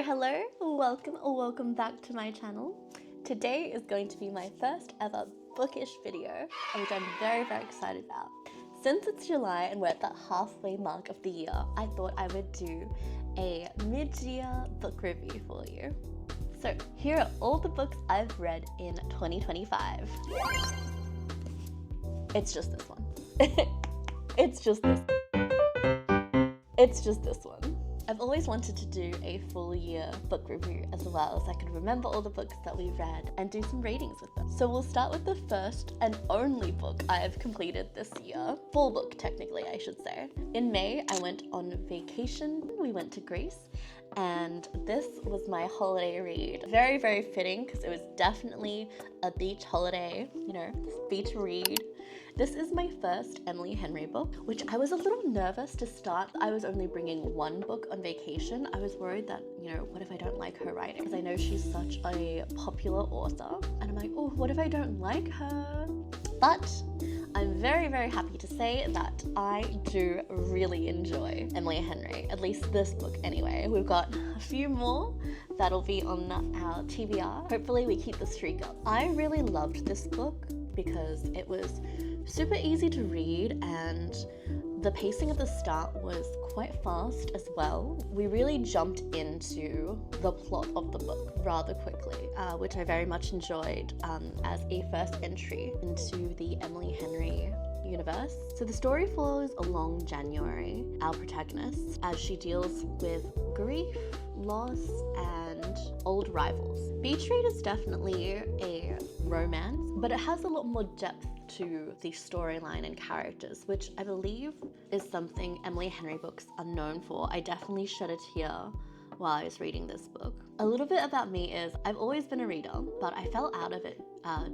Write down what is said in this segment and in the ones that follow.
Hello, welcome back to my channel. Today is going to be my first ever bookish video, which I'm very excited about. Since it's July and we're at the halfway mark of the year, I thought I would do a mid-year book review for you. So here are all the books I've read in 2025. It's just this one. It's just this one. I've always wanted to do a full year book review as well, so I could remember all the books that we read and do some ratings with them. So we'll start with the first and only book I have completed this year. Full book, technically, I should say. In May, I went on vacation. We went to Greece, and this was my holiday read. Very fitting, because it was definitely a beach holiday, beach read. This is my first Emily Henry book, which I was a little nervous to start. I was only bringing one book on vacation. I was worried that, what if I don't like her writing? Because I know she's such a popular author. And I'm like, oh, what if I don't like her? But I'm very happy to say that I do really enjoy Emily Henry, at least this book anyway. We've got a few more that'll be on our TBR. Hopefully we keep the streak up. I really loved this book because it was super easy to read and the pacing at the start was quite fast as well. We really jumped into the plot of the book rather quickly, which I very much enjoyed as a first entry into the Emily Henry universe. So the story follows along January, our protagonist, as she deals with grief, loss, and old rivals. Beach Read is definitely a romance, but it has a lot more depth to the storyline and characters, which I believe is something Emily Henry books are known for. I definitely shed a tear while I was reading this book. A little bit about me is I've always been a reader, but I fell out of it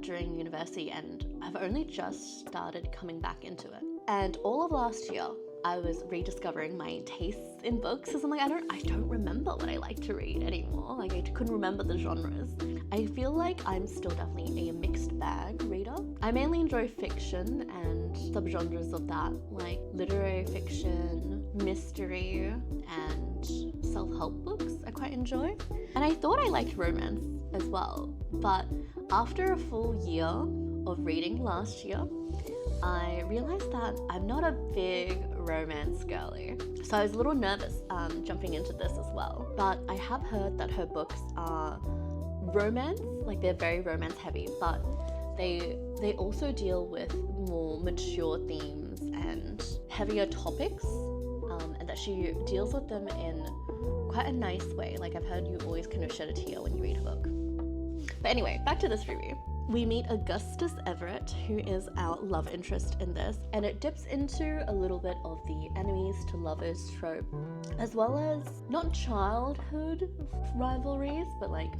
during university, and I've only just started coming back into it. And all of last year, I was rediscovering my tastes in books, because I'm like, I don't remember what I like to read anymore. Like, I couldn't remember the genres. I feel like I'm still definitely a mixed bag reader. I mainly enjoy fiction and subgenres of that, like literary fiction, mystery, and self-help books I quite enjoy. And I thought I liked romance as well, but after a full year of reading last year, I realized that I'm not a big romance girly. So I was a little nervous jumping into this as well. But I have heard that her books are romance, like they're very romance heavy, but they also deal with more mature themes and heavier topics, and that she deals with them in quite a nice way. Like, I've heard you always kind of shed a tear when you read a book. But anyway, back to this review. We meet Augustus Everett, who is our love interest in this, and it dips into a little bit of the enemies to lovers trope, as well as not childhood rivalries, but like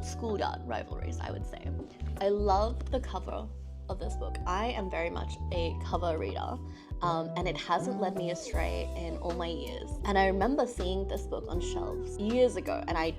schoolyard rivalries, I would say. I love the cover of this book. I am very much a cover reader, and it hasn't led me astray in all my years. And I remember seeing this book on shelves years ago, and I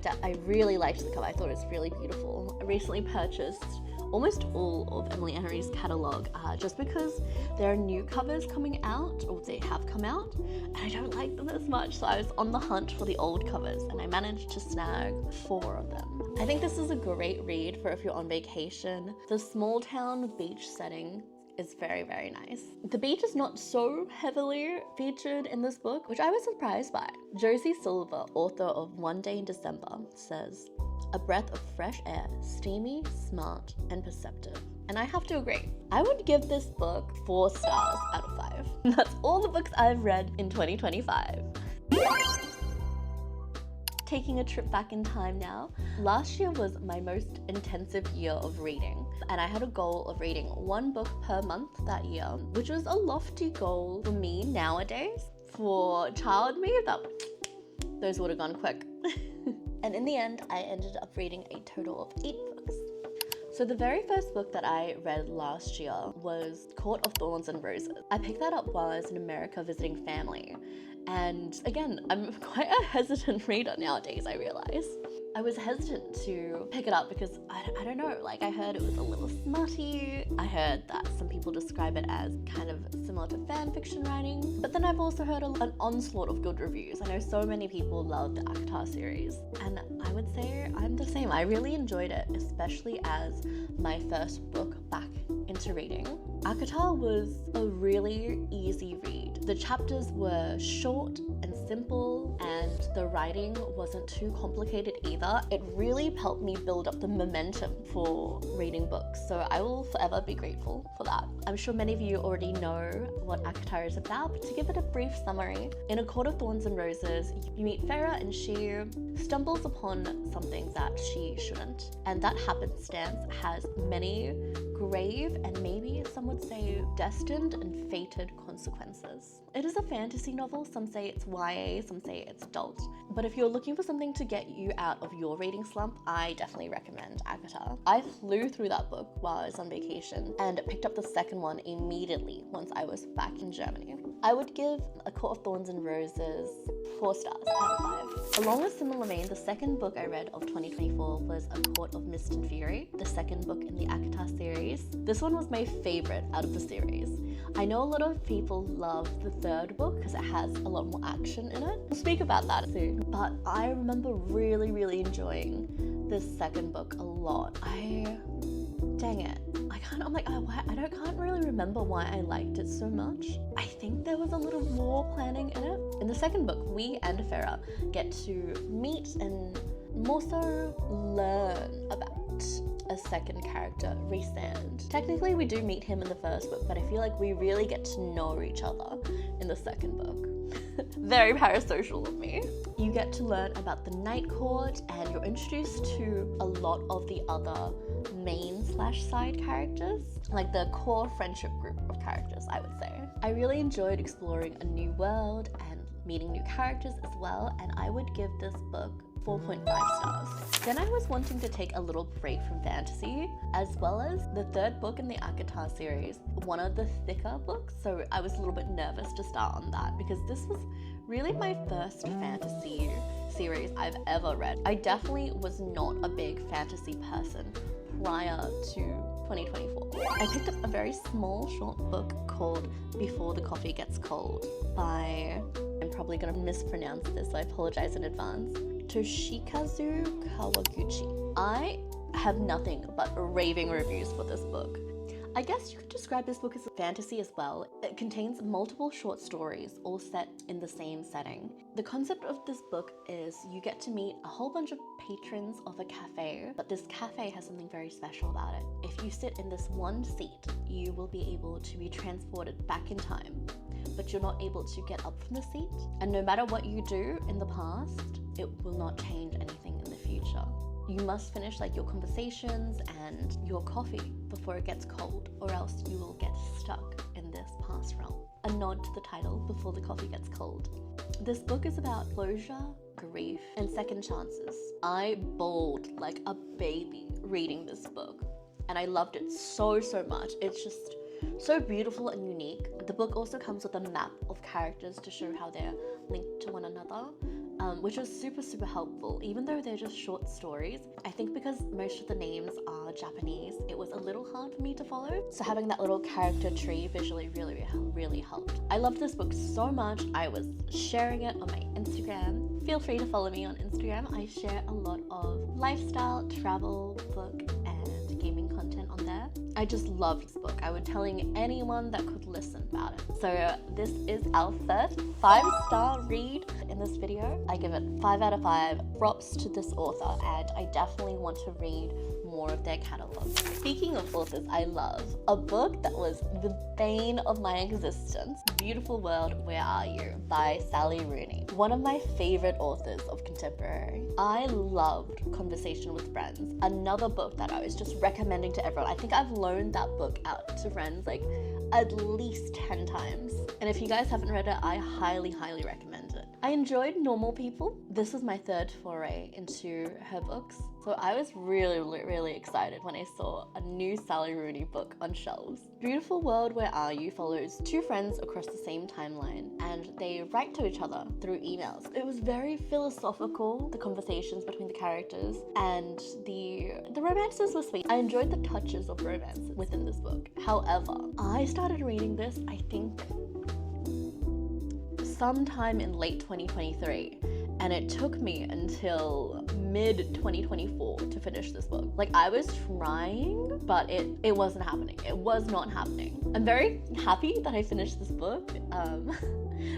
really liked the cover. I thought it was really beautiful. I recently purchased almost all of Emily Henry's catalogue, just because there are new covers coming out, or they have come out, and I don't like them as much, so I was on the hunt for the old covers, and I managed to snag 4 of them. I think this is a great read for if you're on vacation. The small town beach setting is very nice. The beach is not so heavily featured in this book, which I was surprised by. Josie Silver, author of One Day in December, says, "A breath of fresh air, steamy, smart, and perceptive." And I have to agree. I would give this book 4 stars out of 5. That's all the books I've read in 2025. Taking a trip back in time now, last year was my most intensive year of reading, and I had a goal of reading 1 book per month that year, which was a lofty goal for me nowadays. For child me, those would have gone quick. And in the end, I ended up reading a total of 8 books. So the very first book that I read last year was Court of Thorns and Roses. I picked that up while I was in America visiting family. And again, I'm quite a hesitant reader nowadays, I realize. I was hesitant to pick it up because I don't know, like I heard it was a little smutty. I heard that some people describe it as kind of similar to fan fiction writing, but then I've also heard an onslaught of good reviews. I know so many people love the ACOTAR series, and I would say I'm the same. I really enjoyed it, especially as my first book back into reading. ACOTAR was a really easy read. The chapters were short and simple, and the writing wasn't too complicated either. It really helped me build up the momentum for reading books, so I will forever be grateful for that. I'm sure many of you already know what ACOTAR is about, but to give it a brief summary, in a court of thorns and roses, you meet Farah, and she stumbles upon something that she shouldn't, and that happenstance has many grave and maybe some would say destined and fated consequences. It is a fantasy novel. Some say it's YA, some say it's adult. But if you're looking for something to get you out of your reading slump, I definitely recommend ACOTAR. I flew through that book while I was on vacation and picked up the second one immediately once I was back in Germany. I would give A Court of Thorns and Roses 4 stars out of 5. Along a similar vein, the second book I read of 2024 was A Court of Mist and Fury, the second book in the ACOTAR series. This one was my favorite out of the series. I know a lot of people love the third book because it has a lot more action in it. We'll speak about that soon, but I remember really enjoying this second book a lot. Dang it. I can't really remember why I liked it so much. I think there was a little more planning in it. In the second book, we and Farah get to meet and more so learn about a second character, Rhysand. Technically, we do meet him in the first book, but I feel like we really get to know each other in the second book. Very parasocial of me. You get to learn about the Night Court, and you're introduced to a lot of the other main/side characters, like the core friendship group of characters, I would say. I really enjoyed exploring a new world and meeting new characters as well, and I would give this book 4.5 stars. Then I was wanting to take a little break from fantasy, as well as the third book in the ACOTAR series, one of the thicker books, so I was a little bit nervous to start on that because this was really my first fantasy series I've ever read. I definitely was not a big fantasy person prior to 2024. I picked up a very small short book called Before the Coffee Gets Cold by, I'm probably going to mispronounce this, so I apologize in advance, Toshikazu Kawaguchi. I have nothing but raving reviews for this book. I guess you could describe this book as a fantasy as well. It contains multiple short stories, all set in the same setting. The concept of this book is you get to meet a whole bunch of patrons of a cafe, but this cafe has something very special about it. If you sit in this one seat, you will be able to be transported back in time, but you're not able to get up from the seat. And no matter what you do in the past, it will not change anything in the future. You must finish your conversations and your coffee before it gets cold, or else you will get stuck in this past realm. A nod to the title, Before the Coffee Gets Cold. This book is about closure, grief, and second chances. I bawled like a baby reading this book, and I loved it so much. It's just so beautiful and unique. The book also comes with a map of characters to show how they're linked to one another, which was super helpful, even though they're just short stories. I think because most of the names are Japanese, it was a little hard for me to follow. So having that little character tree visually really helped. I loved this book so much. I was sharing it on my Instagram. Feel free to follow me on Instagram. I share a lot of lifestyle, travel, book, and gaming content on there. I just love this book. I would telling anyone that could listen about it. So this is our first 5-star read in this video. I give it 5 out of 5. Props to this author, and I definitely want to read more of their catalog. Speaking of authors I love, a book that was the bane of my existence, Beautiful World, Where Are You? By Sally Rooney. One of my favorite authors of contemporary. I loved Conversation with Friends, another book that I was just recommending to everyone. I think I've loaned that book out to friends at least 10 times. And if you guys haven't read it, I highly, highly recommend it. I enjoyed Normal People. This was my third foray into her books. So I was really, really excited when I saw a new Sally Rooney book on shelves. Beautiful World, Where Are You follows two friends across the same timeline, and they write to each other through emails. It was very philosophical, the conversations between the characters, and the romances were sweet. I enjoyed the touches of romance within this book. However, I started reading this, I think, sometime in late 2023, and it took me until mid 2024 to finish this book. Like, I was trying, but it wasn't happening. It was not happening. I'm very happy that I finished this book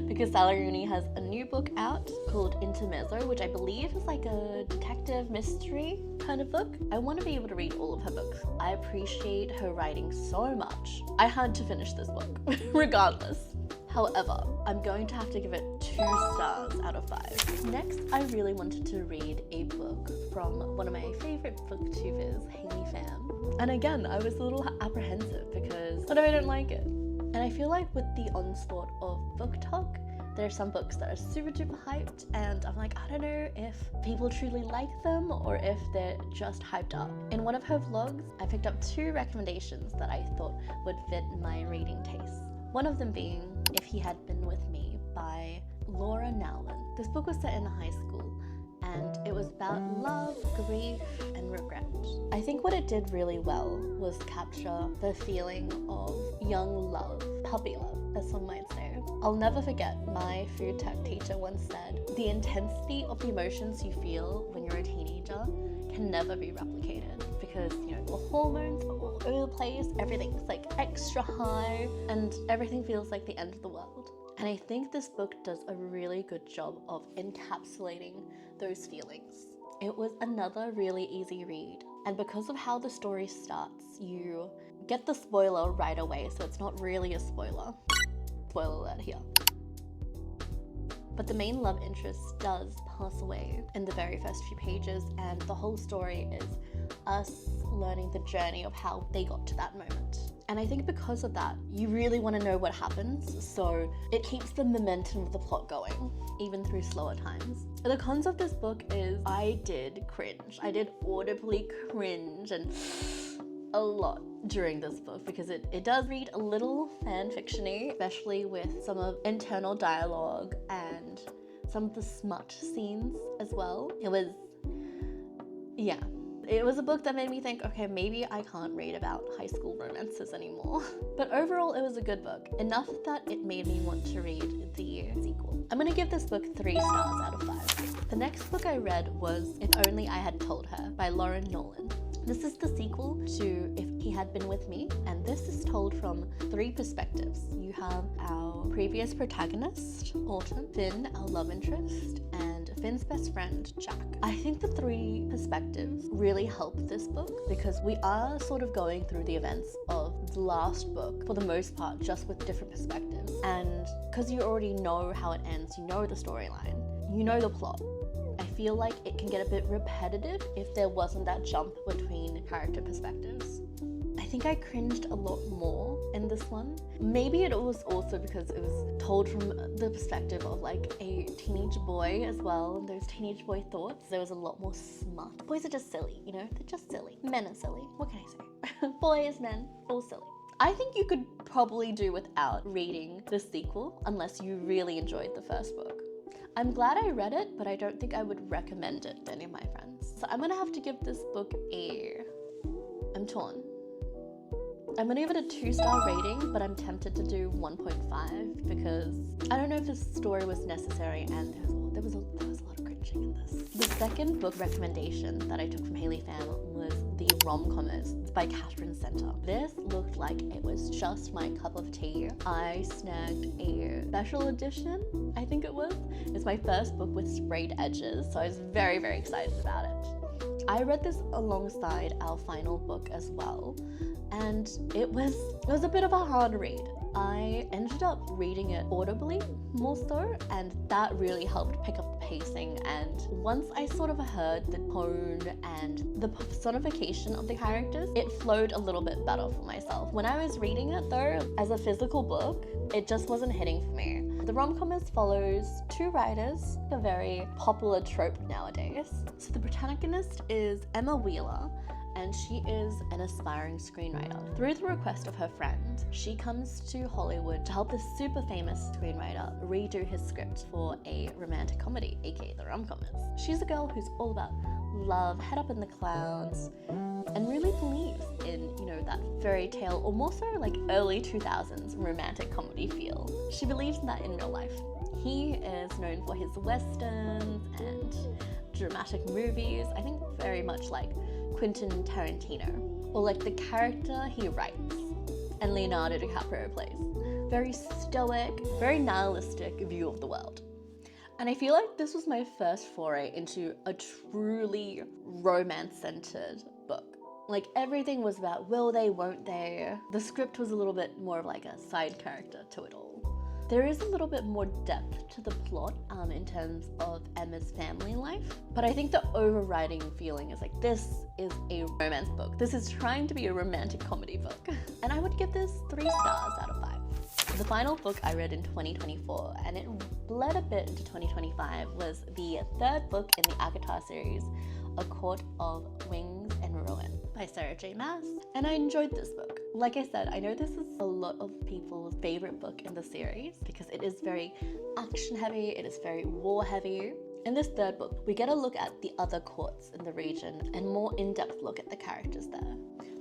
because Sally Rooney has a new book out called Intermezzo, which I believe is like a detective mystery kind of book. I want to be able to read all of her books. I appreciate her writing so much. I had to finish this book regardless. However, I'm going to have to give it 2 stars out of 5. Next, I really wanted to read a book from one of my favorite booktubers, Haley Pham. And again, I was a little apprehensive because what if I don't like it? And I feel like with the onslaught of booktok, there are some books that are super duper hyped, and I'm like, I don't know if people truly like them or if they're just hyped up. In one of her vlogs, I picked up 2 recommendations that I thought would fit my reading taste. One of them being If He Had Been With Me by Laura Nowlin. This book was set in high school, and it was about love, grief, and regret. I think what it did really well was capture the feeling of young love, puppy love, as some might say. I'll never forget, my food tech teacher once said, the intensity of the emotions you feel when you're a teenager can never be replicated because, you know, the hormones are all over the place, everything's like extra high, and everything feels like the end of the world. And I think this book does a really good job of encapsulating those feelings. It was another really easy read, and because of how the story starts, you get the spoiler right away, so it's not really a spoiler. Spoiler alert here. But the main love interest does pass away in the very first few pages, and the whole story is us learning the journey of how they got to that moment. And I think because of that, you really want to know what happens, so it keeps the momentum of the plot going, even through slower times. The cons of this book is I did cringe. I did audibly cringe and a lot during this book because it does read a little fan fiction-y, especially with some of internal dialogue and some of the smut scenes as well. It was a book that made me think, okay, maybe I can't read about high school romances anymore. But overall, it was a good book, enough that it made me want to read the sequel. I'm gonna give this book 3 stars out of 5. The next book I read was If Only I Had Told Her by Lauren Nolan. This is the sequel to If He Had Been With Me, and this is told from 3 perspectives. You have our previous protagonist, Autumn, Finn, our love interest, and Finn's best friend, Jack. I think the 3 perspectives really help this book because we are sort of going through the events of the last book, for the most part, just with different perspectives. And because you already know how it ends, you know the storyline, you know the plot, I feel like it can get a bit repetitive if there wasn't that jump between character perspectives. I think I cringed a lot more in this one. Maybe it was also because it was told from the perspective of like a teenage boy as well, and those teenage boy thoughts. There was a lot more smut. Boys are just silly, you know? They're just silly. Men are silly. What can I say? Boys, men, all silly. I think you could probably do without reading the sequel unless you really enjoyed the first book. I'm glad I read it, but I don't think I would recommend it to any of my friends. So I'm gonna have to give this book I'm torn. I'm gonna give it a 2-star rating, but I'm tempted to do 1.5 because I don't know if this story was necessary, and there was a lot of cringing in this. The second book recommendation that I took from Haley Pham was the Rom-Commers by Catherine Center. This looked like it was just my cup of tea. I snagged a special edition, I think it was. It's my first book with sprayed edges, so I was very, very excited about it. I read this alongside our final book as well, and it was a bit of a hard read. I ended up reading it audibly more so, and that really helped pick up the pacing. And once I sort of heard the tone and the personification of the characters, it flowed a little bit better for myself. When I was reading it though, as a physical book, it just wasn't hitting for me. The Rom-Commers follows two writers, a very popular trope nowadays. So the protagonist is Emma Wheeler, and she is an aspiring screenwriter. Through the request of her friend, she comes to Hollywood to help this super famous screenwriter redo his script for a romantic comedy, aka the Rom-Commers. She's a girl who's all about love, head up in the clouds, and really believes in, that fairy tale, or more so like early 2000s romantic comedy feel. She believes in that in real life. He is known for his westerns and dramatic movies, I think very much like Quentin Tarantino, or like the character he writes and Leonardo DiCaprio plays. Very stoic, very nihilistic view of the world. And I feel like this was my first foray into a truly romance-centered book. Like everything was about will they, won't they. The script was a little bit more of like a side character to it all. There is a little bit more depth to the plot in terms of Emma's family life, but I think the overriding feeling is like, this is a romance book. This is trying to be a romantic comedy book. And I would give this 3 stars out of 5. The final book I read in 2024, and it bled a bit into 2025, was the 3rd book in the ACOTAR series, A Court of Wings and Ruin by Sarah J. Maas, and I enjoyed this book. Like I said, I know this is a lot of people's favorite book in the series because it is very action heavy, it is very war heavy. In this 3rd book, we get a look at the other courts in the region and more in-depth look at the characters there.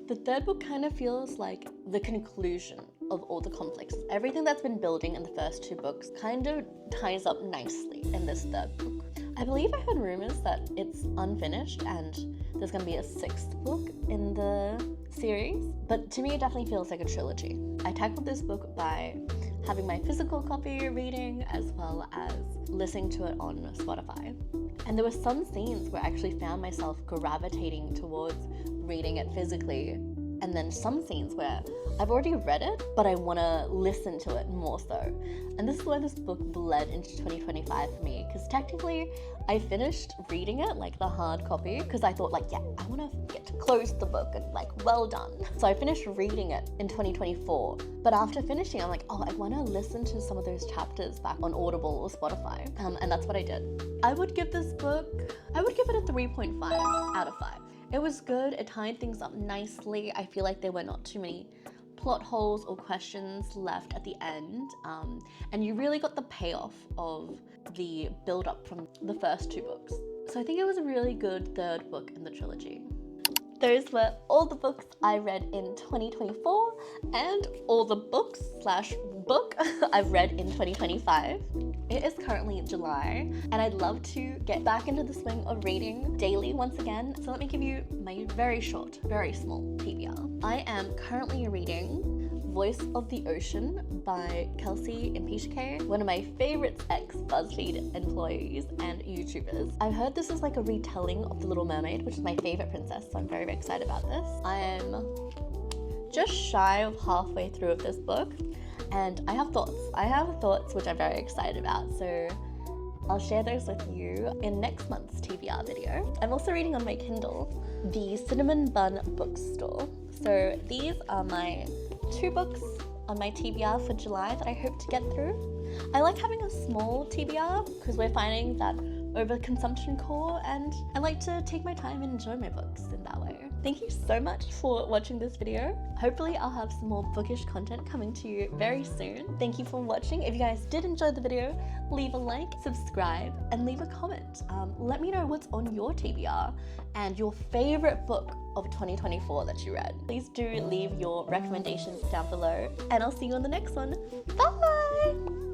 The 3rd book kind of feels like the conclusion of all the conflicts. Everything that's been building in the first 2 books kind of ties up nicely in this 3rd book. I believe I heard rumors that it's unfinished and there's going to be a 6th book in the series, but to me it definitely feels like a trilogy. I tackled this book by having my physical copy reading as well as listening to it on Spotify. And there were some scenes where I actually found myself gravitating towards reading it physically, and then some scenes where I've already read it, but I want to listen to it more so. And this is where this book bled into 2025 for me, because technically I finished reading it, like the hard copy, because I thought like, yeah, I want to get to close the book and like, well done. So I finished reading it in 2024, but after finishing, I'm like, oh, I want to listen to some of those chapters back on Audible or Spotify, and that's what I did. I would give this book, I would give it a 3.5 out of 5. It was good, it tied things up nicely. I feel like there were not too many plot holes or questions left at the end, and you really got the payoff of the build-up from the first 2 books. So I think it was a really good 3rd book in the trilogy. Those were all the books I read in 2024 and all the books / book I've read in 2025. It is currently July and I'd love to get back into the swing of reading daily once again. So let me give you my very short, very small TBR. I am currently reading Voice of the Ocean by Kelsey Impishke, one of my favorite ex-BuzzFeed employees and YouTubers. I've heard this is like a retelling of The Little Mermaid, which is my favorite princess, so I'm very, very excited about this. I am just shy of halfway through of this book, and I have thoughts. I have thoughts which I'm very excited about, so I'll share those with you in next month's TBR video. I'm also reading on my Kindle The Cinnamon Bun Bookstore. So these are my 2 books on my TBR for July that I hope to get through. I like having a small TBR because we're finding that overconsumption core, and I like to take my time and enjoy my books in that way. Thank you so much for watching this video. Hopefully I'll have some more bookish content coming to you very soon. Thank you for watching. If you guys did enjoy the video, leave a like, subscribe, and leave a comment. Let me know what's on your TBR and your favorite book of 2024 that you read. Please do leave your recommendations down below, and I'll see you on the next one. Bye!